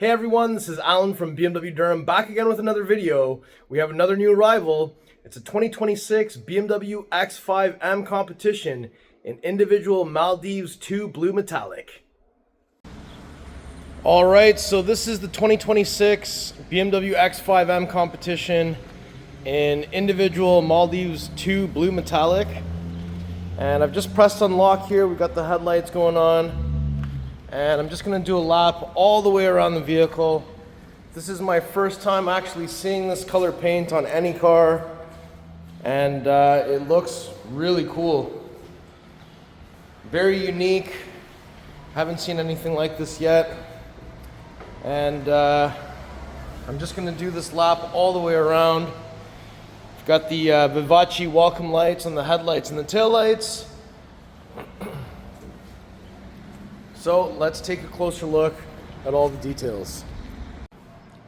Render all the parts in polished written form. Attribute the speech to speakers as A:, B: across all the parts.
A: Hey everyone, this is Alan from BMW Durham, back again with another video. We have another new arrival. It's a 2026 BMW X5 M Competition in individual Maldives 2 Blue Metallic. Alright, so this is the 2026 BMW X5 M Competition in individual Maldives 2 Blue Metallic. And I've just pressed unlock here, we've got the headlights going on. And I'm just going to do a lap all the way around the vehicle. This is my first time actually seeing this color paint on any car, and it looks really cool. Very unique. Haven't seen anything like this yet. And I'm just going to do this lap all the way around. I've got the Vivace welcome lights on the headlights and the tail lights. So let's take a closer look at all the details.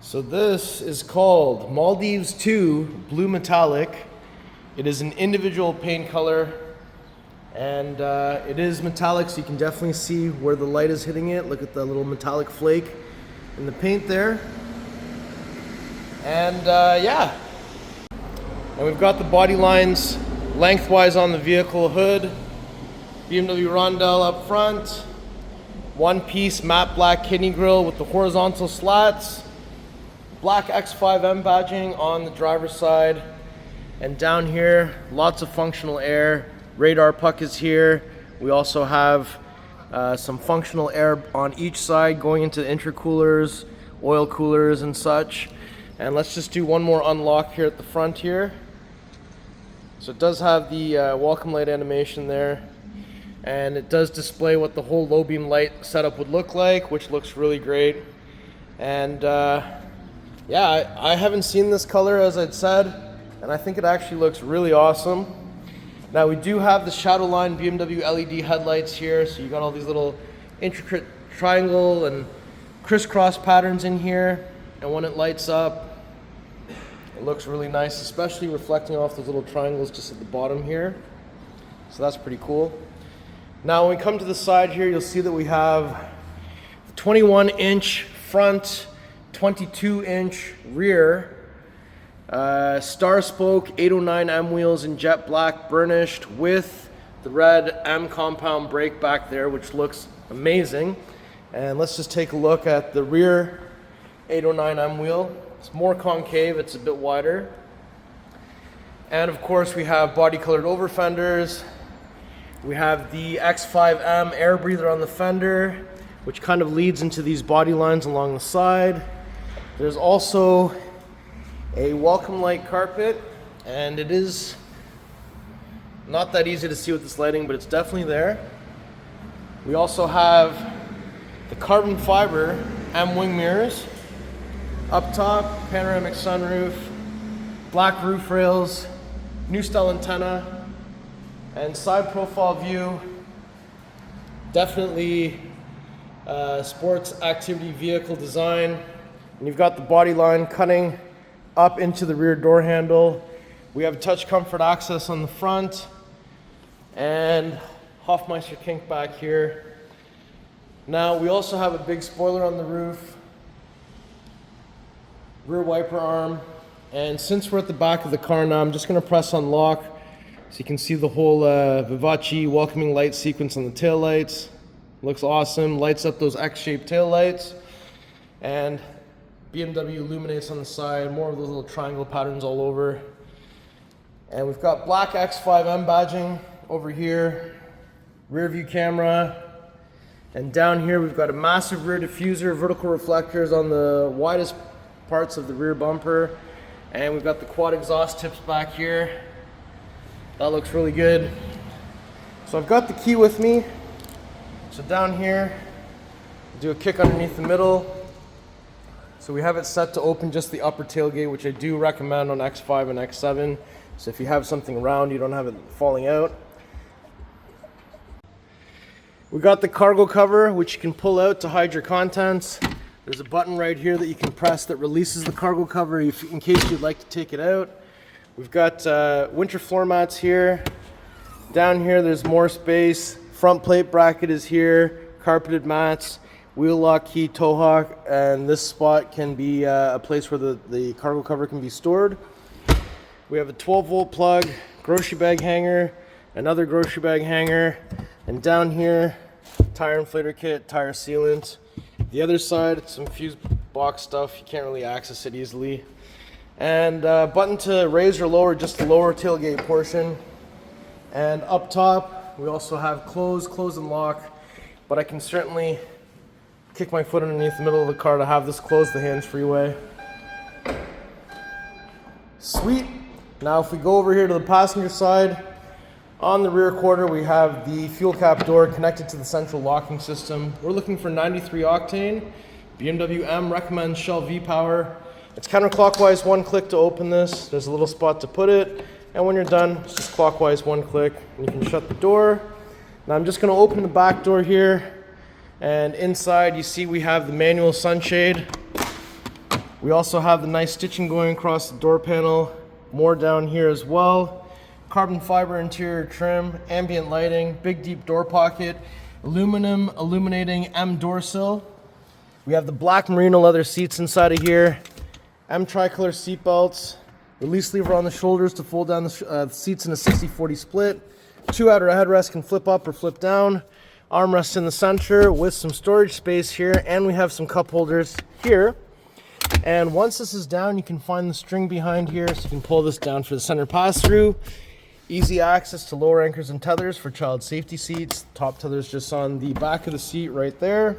A: So this is called Maldives 2 Blue Metallic. It is an individual paint color, and it is metallic, so you can definitely see where the light is hitting it. Look at the little metallic flake in the paint there. And yeah. And we've got the body lines lengthwise on the vehicle hood. BMW Rondell up front. One-piece matte black kidney grille with the horizontal slats. Black X5 M badging on the driver's side. And down here, lots of functional air. Radar puck is here. We also have some functional air on each side going into intercoolers, oil coolers and such. And let's just do one more unlock here at the front here. So it does have the welcome light animation there. And it does display what the whole low beam light setup would look like, which looks really great. And yeah, I haven't seen this color, as I'd said, and I think it actually looks really awesome. Now we do have the Shadowline BMW LED headlights here, so you got all these little intricate triangle and crisscross patterns in here, and when it lights up, it looks really nice, especially reflecting off those little triangles just at the bottom here. So that's pretty cool. Now when we come to the side here, you'll see that we have 21-inch front, 22-inch rear, star spoke 809M wheels in jet black burnished with the red M compound brake back there, which looks amazing. And let's just take a look at the rear 809M wheel. It's more concave, it's a bit wider. And of course we have body colored over fenders. We have the X5M air breather on the fender, which kind of leads into these body lines along the side. There's also a welcome light carpet, and it is not that easy to see with this lighting, but it's definitely there. We also have the carbon fiber M wing mirrors. Up top, panoramic sunroof, black roof rails, new style antenna, and side profile view. Definitely sports activity vehicle design. And you've got the body line cutting up into the rear door handle. We have touch comfort access on the front, and Hofmeister kink back here. Now we also have a big spoiler on the roof, rear wiper arm, and since we're at the back of the car now, I'm just going to press unlock so you can see the whole Vivace welcoming light sequence on the tail lights. Looks awesome, lights up those X-shaped tail lights, and BMW illuminates on the side, more of those little triangle patterns all over. And we've got black X5M badging over here, rear view camera, and down here we've got a massive rear diffuser, vertical reflectors on the widest parts of the rear bumper, and we've got the quad exhaust tips back here. That looks really good. So I've got the key with me. So down here, do a kick underneath the middle. So we have it set to open just the upper tailgate, which I do recommend on X5 and X7. So if you have something round, you don't have it falling out. We got the cargo cover, which you can pull out to hide your contents. There's a button right here that you can press that releases the cargo cover in case you'd like to take it out. We've got winter floor mats here. Down here there's more space. Front plate bracket is here. Carpeted mats. wheel lock key tow hook, and this spot can be a place where the cargo cover can be stored. We have a 12-volt plug, grocery bag hanger, another grocery bag hanger, and down here, tire inflator kit, tire sealant. The other side, some fuse box stuff, you can't really access it easily. And button to raise or lower just the lower tailgate portion. And up top, we also have close and lock, but I can certainly kick my foot underneath the middle of the car to have this close the hands-free way. Sweet. Now if we go over here to the passenger side, on the rear quarter we have the fuel cap door connected to the central locking system. We're looking for 93 octane. BMW M recommends Shell V-Power. It's counterclockwise, one click to open this. There's a little spot to put it. And when you're done, it's just clockwise, one click. And you can shut the door. Now I'm just gonna open the back door here. And inside you see we have the manual sunshade. We also have the nice stitching going across the door panel. More down here as well. Carbon fiber interior trim, ambient lighting, big deep door pocket, aluminum illuminating M door sill. We have the black merino leather seats inside of here. M tricolor seat belts. Release lever on the shoulders to fold down the seats in a 60-40 split. Two outer headrests can flip up or flip down. Armrest in the center with some storage space here, and we have some cup holders here. And once this is down, you can find the string behind here, so you can pull this down for the center pass-through. Easy access to lower anchors and tethers for child safety seats. Top tether's just on the back of the seat right there.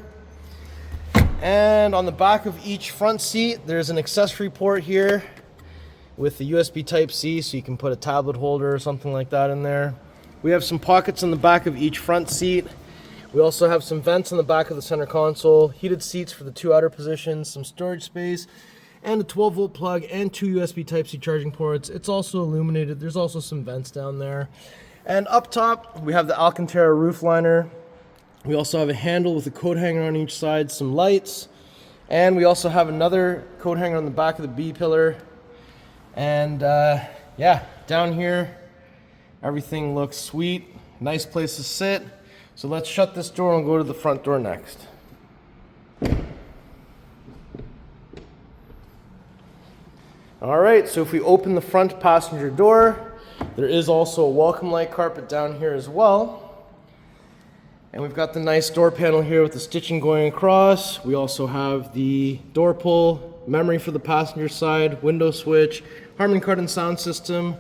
A: And on the back of each front seat, there's an accessory port here with the USB Type-C, so you can put a tablet holder or something like that in there. We have some pockets on the back of each front seat. We also have some vents on the back of the center console, heated seats for the two outer positions, some storage space, and a 12-volt plug and two USB Type-C charging ports. It's also illuminated. There's also some vents down there. And up top, we have the Alcantara roof liner. We also have a handle with a coat hanger on each side, some lights, and we also have another coat hanger on the back of the B pillar. And yeah, down here, everything looks sweet. Nice place to sit. So let's shut this door and go to the front door next. All right, so if we open the front passenger door, there is also a welcome light carpet down here as well. And we've got the nice door panel here with the stitching going across. We also have the door pull, memory for the passenger side, window switch, Harman Kardon sound system.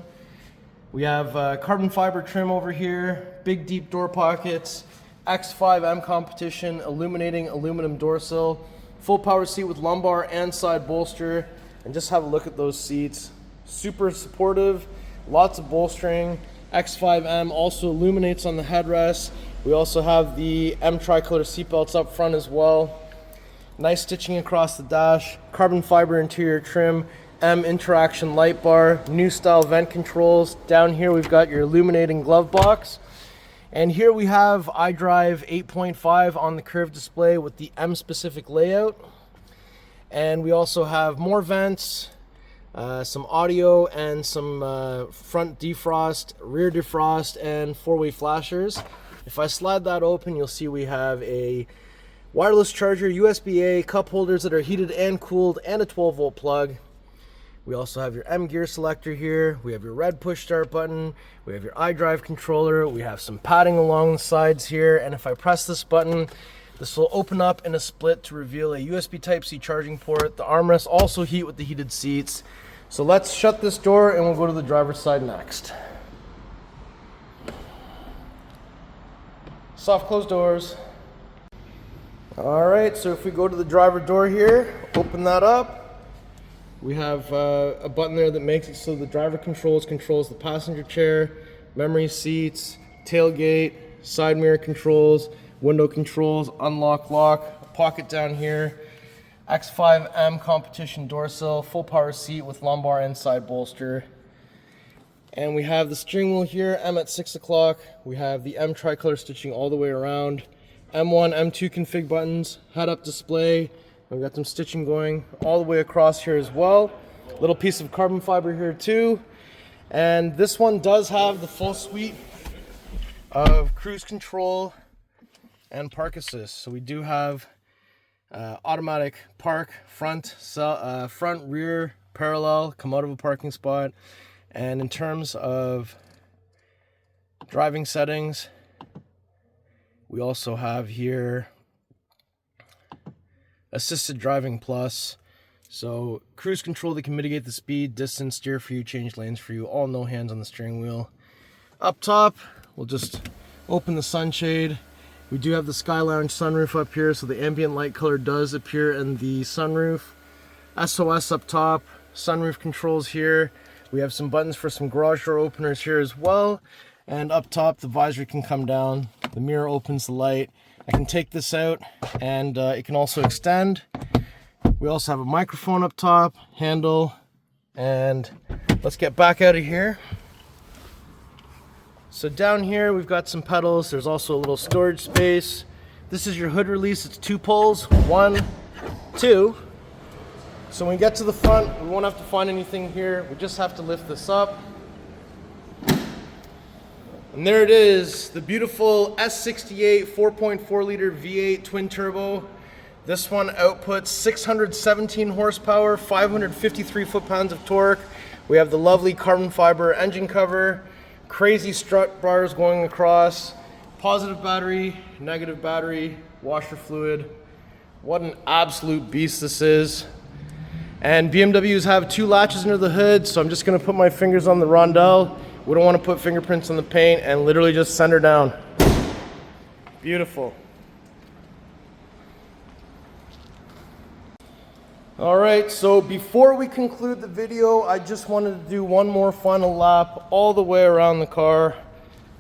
A: We have carbon fiber trim over here, big deep door pockets, X5 M Competition, illuminating aluminum door sill, full power seat with lumbar and side bolster. And just have a look at those seats. Super supportive, lots of bolstering. X5M also illuminates on the headrest. We also have the M tricolor seat belts up front as well. Nice stitching across the dash, carbon fiber interior trim, M interaction light bar, new style vent controls. Down here we've got your illuminating glove box. And here we have iDrive 8.5 on the curved display with the M specific layout. And we also have more vents, some audio, and some front defrost, rear defrost, and four-way flashers. If I slide that open, you'll see we have a wireless charger, USB-A, cup holders that are heated and cooled, and a 12-volt plug. We also have your M gear selector here. We have your red push start button. We have your iDrive controller. We have some padding along the sides here. And if I press this button, this will open up in a split to reveal a USB Type-C charging port. The armrests also heat with the heated seats. So let's shut this door and we'll go to the driver's side next. Soft close doors. All right, so if we go to the driver door here, open that up. We have a button there that makes it so the driver controls the passenger chair, memory seats, tailgate, side mirror controls, window controls, unlock, lock, a pocket down here, X5 M Competition door sill, full power seat with lumbar and side bolster. And we have the steering wheel here, M at 6 o'clock. We have the M tricolor stitching all the way around, M1, M2 config buttons, head-up display. We've got some stitching going all the way across here as well. Little piece of carbon fiber here too. And this one does have the full suite of cruise control and park assist. So we do have automatic park, front, rear, parallel, come out of a parking spot. And in terms of driving settings, we also have here assisted driving plus. So cruise control that can mitigate the speed, distance, steer for you, change lanes for you, all no hands on the steering wheel. Up top, we'll just open the sunshade. We do have the Sky Lounge sunroof up here, so the ambient light color does appear in the sunroof. SOS up top, sunroof controls here. We have some buttons for some garage door openers here as well. And up top, the visor can come down. The mirror opens the light. I can take this out and it can also extend. We also have a microphone up top, handle, and let's get back out of here. So down here we've got some pedals. There's also a little storage space. This is your hood release. It's 2 pulls, 1, 2. So when we get to the front, we won't have to find anything here. We just have to lift this up. And there it is, the beautiful S68 4.4 liter V8 twin turbo. This one outputs 617 horsepower, 553 foot-pounds of torque. We have the lovely carbon fiber engine cover, crazy strut bars going across, positive battery, negative battery, washer fluid. What an absolute beast this is. And BMWs have 2 latches under the hood, so I'm just gonna put my fingers on the rondelle. We don't want to put fingerprints on the paint, and literally just send her down. Beautiful. All right, so before we conclude the video, I just wanted to do one more final lap all the way around the car.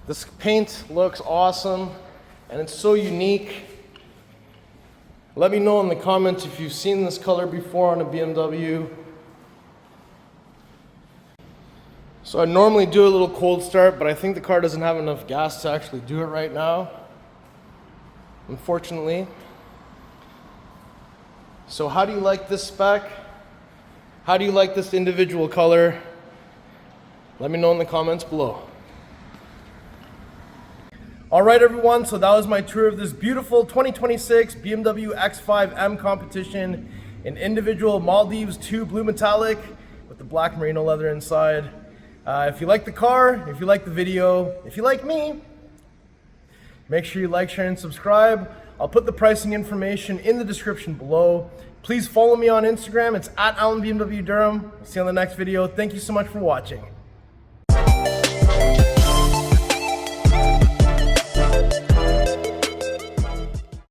A: This paint looks awesome, and it's so unique. Let me know in the comments if you've seen this color before on a BMW. So I normally do a little cold start, but I think the car doesn't have enough gas to actually do it right now, unfortunately. So how do you like this spec? How do you like this individual color? Let me know in the comments below. All right, everyone, so that was my tour of this beautiful 2026 BMW X5 M Competition in individual Maldives 2 blue metallic with the black merino leather inside. If you like the car, if you like the video, if you like me, make sure you like, share, and subscribe. I'll put the pricing information in the description below. Please follow me on Instagram. It's @AlanBMWDurham. See you on the next video. Thank you so much for watching.